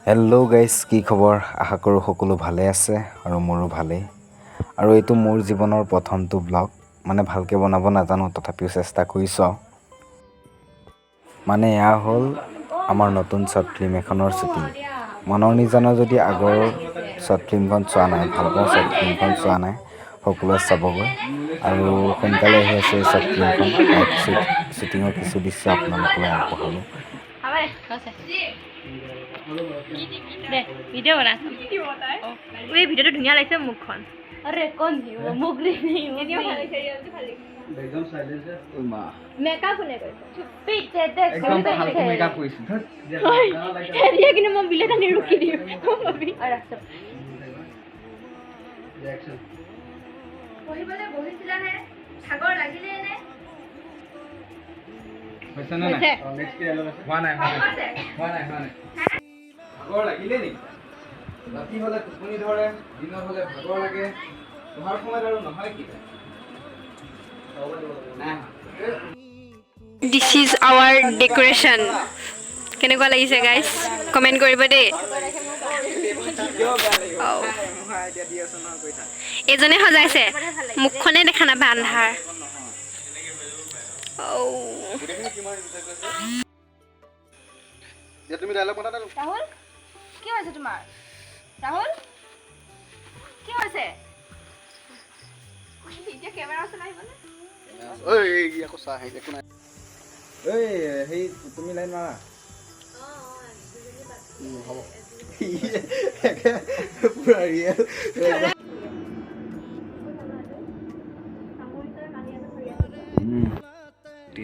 Hello' guys, কি খবৰ? আশা কৰোঁ সকলো ভালে আছে আৰু মোৰো ভালেই। আৰু এইটো মোৰ জীৱনৰ প্ৰথমটো ব্লগ। মানে ভালকৈ বনাব নাজানো, তথাপিও চেষ্টা কৰিছোঁ আৰু। মানে এয়া হ'ল আমাৰ নতুন শ্বৰ্ট ফিল্ম এখনৰ শ্বুটিং। মনৰ নিজানৰ যদি আগৰ শ্বৰ্ট ফিল্মখন চোৱা নাই, ভালপাওঁ শ্বৰ্ট ফিল্মখন চোৱা নাই, সকলোৱে চাবগৈ। আৰু সোনকালে আহি আছে এই শ্বৰ্ট ফিল্মখন। শ্বুটিঙৰ কিছু দৃশ্য আপোনালোকলৈ আগবঢ়ালোঁ। দে ভিডিঅ' বনাইছো। এই ভিডিঅ'টো ধুনীয়া লাগিছে মুখখন। আৰে কোন দিব মুখ ৰিবি ভিডিঅ' ভাল লাগিছে একদম সাইলেন্স ও মা মেকআপ কোনে কৰিছে পিছে দেখ একদম ভালকৈ মেকআপ কৰিছে হেৰিয়া কিন্তু মই বিলেট আনি ৰুকি দিম ভাবি আৰু ৰাখছ ৰিঅ্যাকচন পঢ়িবলৈ বহিছিলা নে সাগৰ লাগিলে নে হৈছে না নেক্সট কি আলো আছে হোৱা নাই ভাগৰ লাগিলে নি ৰাতি হলে টোপনি ধৰে দিনত হলে ভাগৰ লাগে পঢ়াৰ সময়ত আৰু নহয় কি This is our decoration. কেনেকুৱা লাগিছে গাইজ কমেণ্ট কৰিব দেই। এজনে সজাইছে মুখখনে দেখা নাপায় আন্ধাৰ। তুমি ডায়লগ বনা না ৰাহুল কি হৈছে তোমাৰ ৰাহুল কি হৈছে এতিয়া কেমেৰা আছে নাই বলে ঐ এই আকৌ চা হেই একো নাই ঐ হেই তুমি লাইন মাৰা হ'ব পুৰা ৰিয়েল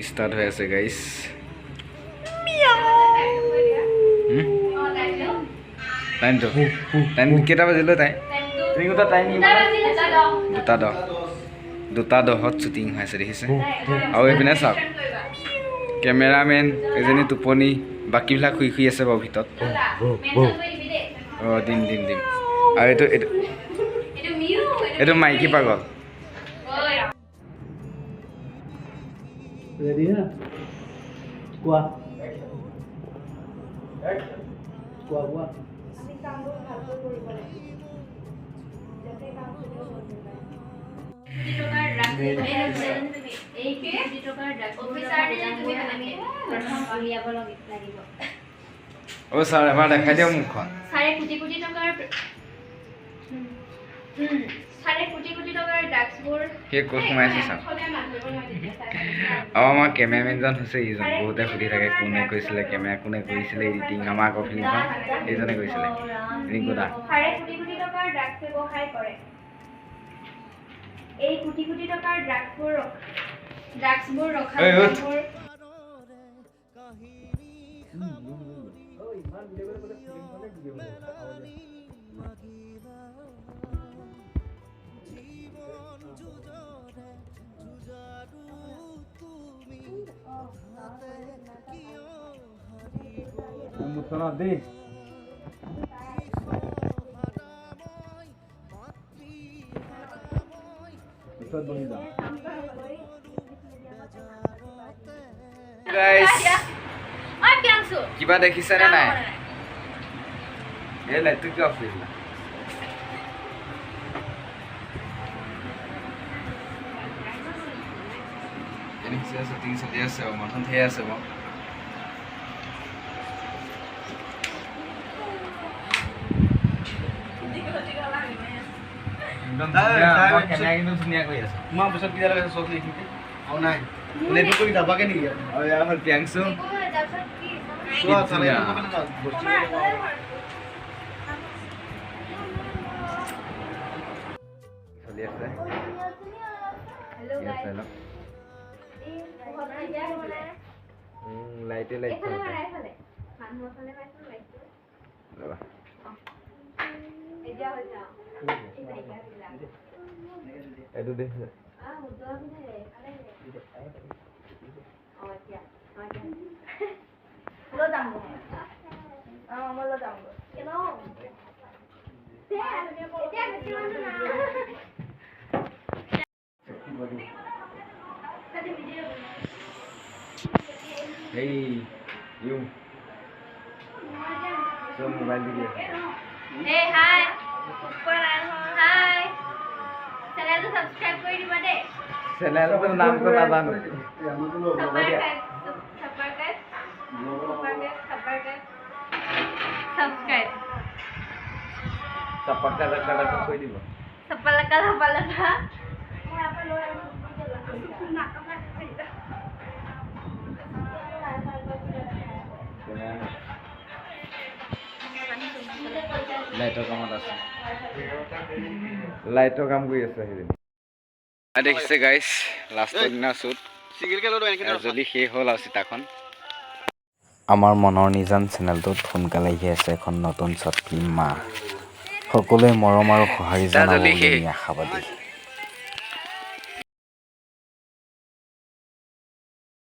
ষ্টাৰ্ট হৈ আছে গাইজ। টাইম কেইটা বাজিলৈ টাইম দুটা দহত শ্বুটিং হৈ আছে দেখিছে। আৰু এইপিনে চাওক কেমেৰামেন এজনী টোপনি বাকীবিলাক শুই শুই আছে বাৰু ভিতৰত। অঁ দিম আৰু এইটো মাইকী পাগল। ৰেডি না কোৱা অ' ছাৰ এবাৰ দেখাই দিয়ক মুখখন। চাৰে কোটি টকাৰ ড্ৰাগছবোৰ সেই ক'ত সোমাইছে চাওক। আৰু আমাৰ কেমেৰামেনজন হৈছে ইজন। বহুতে সুধি থাকে কোনে কৈছিলে কেমেৰা, কোনে কৰিছিলে এডিটিং। আমাৰ আগৰ ফিল্মখন এইজনে কৰিছিলে, ৰিংকু দা। চাৰে কোটি টকাৰ ড্ৰাগছ ব্যৱসায় কৰে। এই কোটি টকাৰ ড্ৰাগছবোৰ ৰখা মুছনা দেই পিছত বহি যাম কিবা দেখিছেনে নাই? এই লাইটটো কিয় অফ কৰিলা? শ্বুটিং চলি আছে বাৰু, মাথোন ধেৰ আছে বাৰু। কেমেৰা কিন্তু ধুনীয়া কৰি আছে। তোমাৰ পিছত কি লাগে চব লিখিতে আৰু নাই নেট কৰি যাবাগে নেকি আৰু ইয়াৰ হ'ল প্ৰিয়াংশু। চোৱা চালে চলি আছে লাইটে লাইট এইটো দেখিছে Hey, you. Mobile the Hey, hi. Hi. Channel subscribe কৰি দিবা দেই। চেনেলটোৰ নামটো নাজানো Subscribe. চাপাকা চাপাকা কৈ দিব Sapalaka. লাইটৰ কামত আছে লাইটৰ কাম কৰি আছে সেইদিন দেখিছে গাইছ লাষ্টৰ দিনা শ্বুট চিগিলকে লৈ এনেকে যদি শেষ হ'ল আৰু চিতাখন আমাৰ মনৰ নিজান চেনেলটোত সোনকালে আহি আছে এখন নতুন শ্বৰ্ট ফিল্ম মা সকলোৱে মৰম আৰু সঁহাৰি জনাব বুলি আমি আশাবাদী